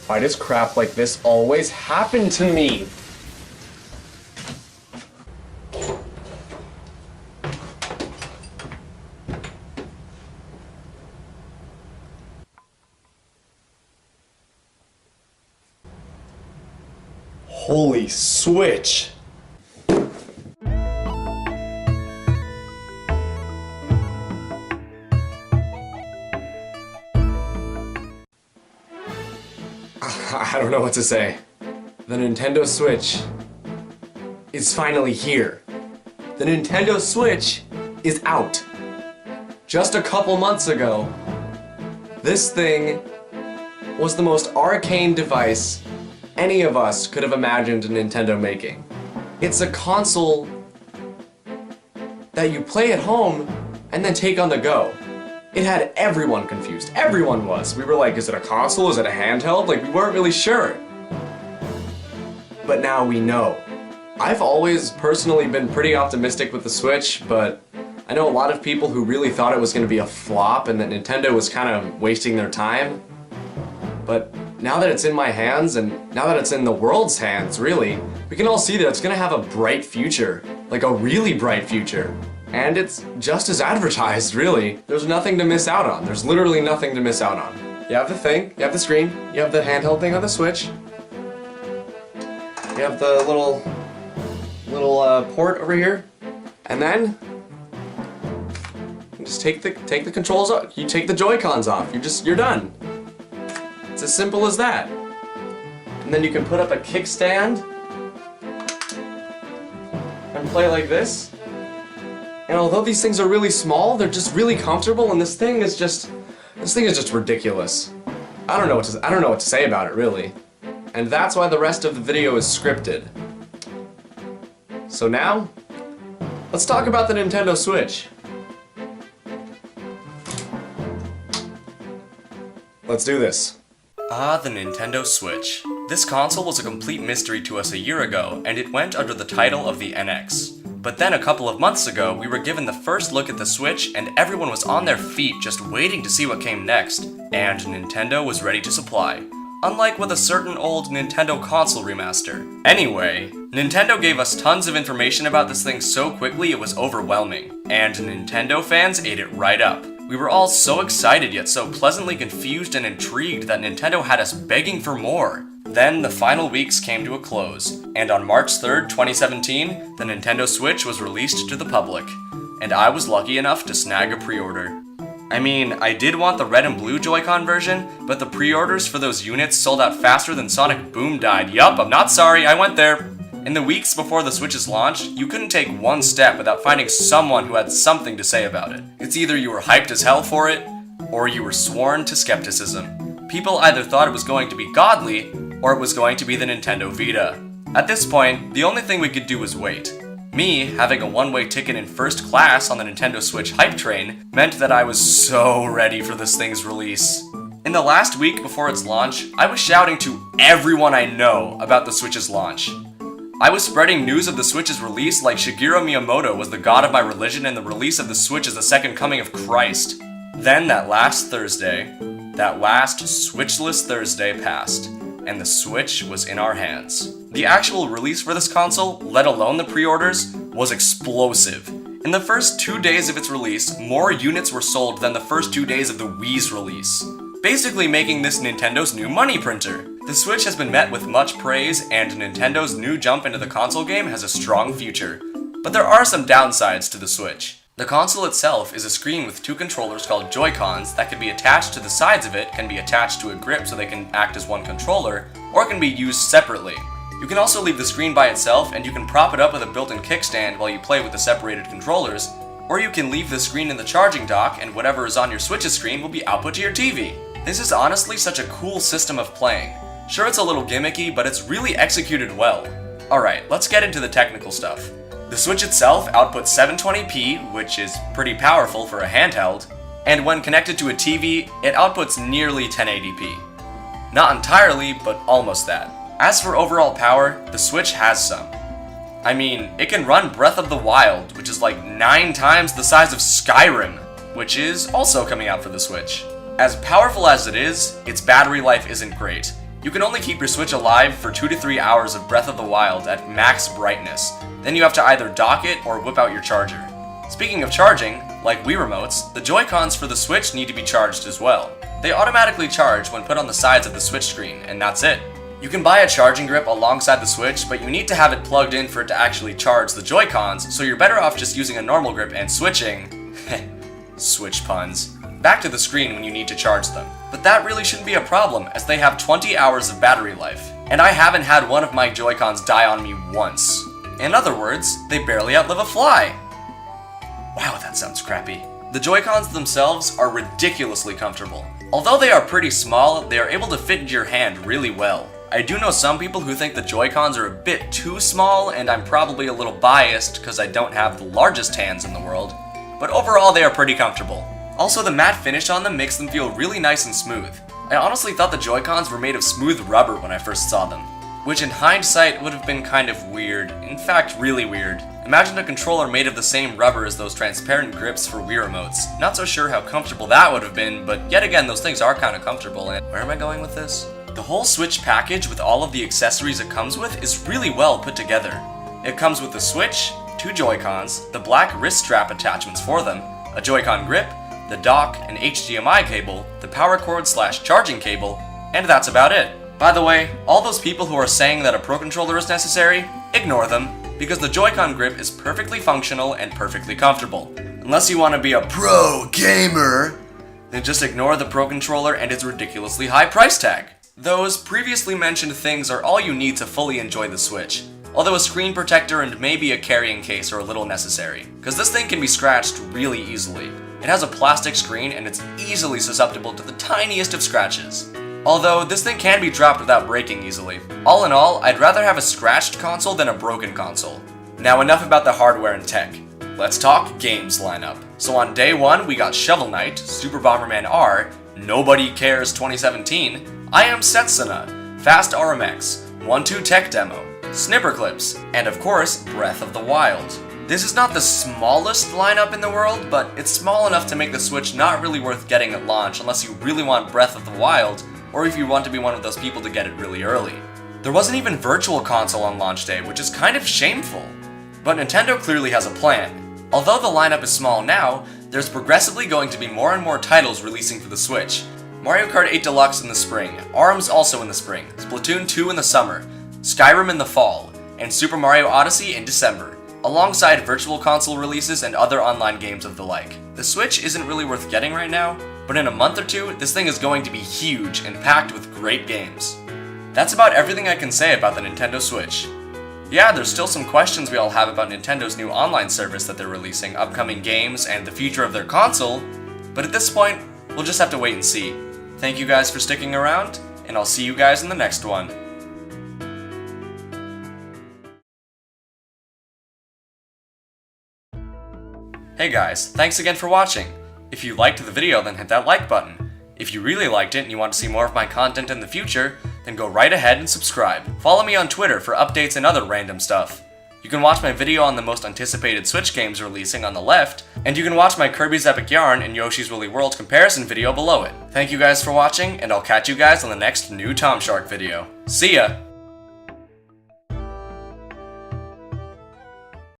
Why does crap like this always happen to me? Holy switch! I don't know what to say. The Nintendo Switch is finally here. The Nintendo Switch is out. Just a couple months ago, this thing was the most arcane device any of us could have imagined Nintendo making. It's a console that you play at home and then take on the go. It had everyone confused. Everyone was. We were like, is it a console? Is it a handheld? Like, we weren't really sure. But now we know. I've always personally been pretty optimistic with the Switch, but I know a lot of people who really thought it was going to be a flop and that Nintendo was kind of wasting their time. But now that it's in my hands, and now that it's in the world's hands, really, we can all see that it's going to have a bright future. Like a really bright future. And it's just as advertised, really. There's nothing to miss out on. There's literally nothing to miss out on. You have the thing, you have the screen, you have the handheld thing on the Switch. You have the little port over here. And then you just take the controls off. You take the Joy-Cons off. You're done. It's as simple as that. And then you can put up a kickstand and play like this. And although these things are really small, they're just really comfortable, and this thing is just ridiculous. I don't know what to say about it, really. And that's why the rest of the video is scripted. So now, let's talk about the Nintendo Switch. Let's do this. Ah, the Nintendo Switch. This console was a complete mystery to us a year ago, and it went under the title of the NX. But then a couple of months ago, we were given the first look at the Switch, and everyone was on their feet just waiting to see what came next, and Nintendo was ready to supply. Unlike with a certain old Nintendo console remaster. Anyway, Nintendo gave us tons of information about this thing so quickly it was overwhelming, and Nintendo fans ate it right up. We were all so excited yet so pleasantly confused and intrigued that Nintendo had us begging for more. Then the final weeks came to a close, and on March 3rd, 2017, the Nintendo Switch was released to the public, and I was lucky enough to snag a pre-order. I mean, I did want the red and blue Joy-Con version, but the pre-orders for those units sold out faster than Sonic Boom died. Yup, I'm not sorry, I went there. In the weeks before the Switch's launch, you couldn't take one step without finding someone who had something to say about it. It's either you were hyped as hell for it, or you were sworn to skepticism. People either thought it was going to be godly, or it was going to be the Nintendo Vita. At this point, the only thing we could do was wait. Me, having a one-way ticket in first class on the Nintendo Switch hype train, meant that I was so ready for this thing's release. In the last week before its launch, I was shouting to everyone I know about the Switch's launch. I was spreading news of the Switch's release like Shigeru Miyamoto was the god of my religion and the release of the Switch is the second coming of Christ. Then that last Switchless Thursday passed, and the Switch was in our hands. The actual release for this console, let alone the pre-orders, was explosive. In the first 2 days of its release, more units were sold than the first 2 days of the Wii's release, basically making this Nintendo's new money printer. The Switch has been met with much praise, and Nintendo's new jump into the console game has a strong future. But there are some downsides to the Switch. The console itself is a screen with two controllers called Joy-Cons that can be attached to the sides of it, can be attached to a grip so they can act as one controller, or can be used separately. You can also leave the screen by itself, and you can prop it up with a built-in kickstand while you play with the separated controllers, or you can leave the screen in the charging dock, and whatever is on your Switch's screen will be output to your TV. This is honestly such a cool system of playing. Sure, it's a little gimmicky, but it's really executed well. Alright, let's get into the technical stuff. The Switch itself outputs 720p, which is pretty powerful for a handheld, and when connected to a TV, it outputs nearly 1080p. Not entirely, but almost that. As for overall power, the Switch has some. I mean, it can run Breath of the Wild, which is like 9 times the size of Skyrim, which is also coming out for the Switch. As powerful as it is, its battery life isn't great. You can only keep your Switch alive for 2 to 3 hours of Breath of the Wild at max brightness. Then you have to either dock it or whip out your charger. Speaking of charging, like Wii remotes, the Joy-Cons for the Switch need to be charged as well. They automatically charge when put on the sides of the Switch screen, and that's it. You can buy a charging grip alongside the Switch, but you need to have it plugged in for it to actually charge the Joy-Cons, so you're better off just using a normal grip and switching Switch puns back to the screen when you need to charge them. But that really shouldn't be a problem, as they have 20 hours of battery life, and I haven't had one of my Joy-Cons die on me once. In other words, they barely outlive a fly. Wow, that sounds crappy. The Joy-Cons themselves are ridiculously comfortable. Although they are pretty small, they are able to fit into your hand really well. I do know some people who think the Joy-Cons are a bit too small, and I'm probably a little biased because I don't have the largest hands in the world, but overall they are pretty comfortable. Also, the matte finish on them makes them feel really nice and smooth. I honestly thought the Joy-Cons were made of smooth rubber when I first saw them, which in hindsight would have been kind of weird, in fact really weird. Imagine a controller made of the same rubber as those transparent grips for Wii remotes. Not so sure how comfortable that would have been, but yet again those things are kind of comfortable, and where am I going with this? The whole Switch package with all of the accessories it comes with is really well put together. It comes with the Switch, 2 Joy-Cons, the black wrist strap attachments for them, a Joy-Con grip, the dock, an HDMI cable, the power cord / charging cable, and that's about it. By the way, all those people who are saying that a Pro Controller is necessary, ignore them, because the Joy-Con grip is perfectly functional and perfectly comfortable. Unless you want to be a pro gamer, then just ignore the Pro Controller and its ridiculously high price tag. Those previously mentioned things are all you need to fully enjoy the Switch, although a screen protector and maybe a carrying case are a little necessary, because this thing can be scratched really easily. It has a plastic screen and it's easily susceptible to the tiniest of scratches. Although, this thing can be dropped without breaking easily. All in all, I'd rather have a scratched console than a broken console. Now enough about the hardware and tech. Let's talk games lineup. So on day 1, we got Shovel Knight, Super Bomberman R, Nobody Cares 2017, I Am Setsuna, Fast RMX, 1-2 Tech Demo, Snipperclips, and of course, Breath of the Wild. This is not the smallest lineup in the world, but it's small enough to make the Switch not really worth getting at launch unless you really want Breath of the Wild, or if you want to be one of those people to get it really early. There wasn't even Virtual Console on launch day, which is kind of shameful. But Nintendo clearly has a plan. Although the lineup is small now, there's progressively going to be more and more titles releasing for the Switch. Mario Kart 8 Deluxe in the spring, ARMS also in the spring, Splatoon 2 in the summer, Skyrim in the fall, and Super Mario Odyssey in December, alongside Virtual Console releases and other online games of the like. The Switch isn't really worth getting right now, but in a month or two, this thing is going to be huge and packed with great games. That's about everything I can say about the Nintendo Switch. Yeah, there's still some questions we all have about Nintendo's new online service that they're releasing, upcoming games, and the future of their console, but at this point, we'll just have to wait and see. Thank you guys for sticking around, and I'll see you guys in the next one. Hey guys, thanks again for watching. If you liked the video, then hit that like button. If you really liked it and you want to see more of my content in the future, then go right ahead and subscribe. Follow me on Twitter for updates and other random stuff. You can watch my video on the most anticipated Switch games releasing on the left, and you can watch my Kirby's Epic Yarn and Yoshi's Woolly World comparison video below it. Thank you guys for watching, and I'll catch you guys on the next new Tomshark video. See ya!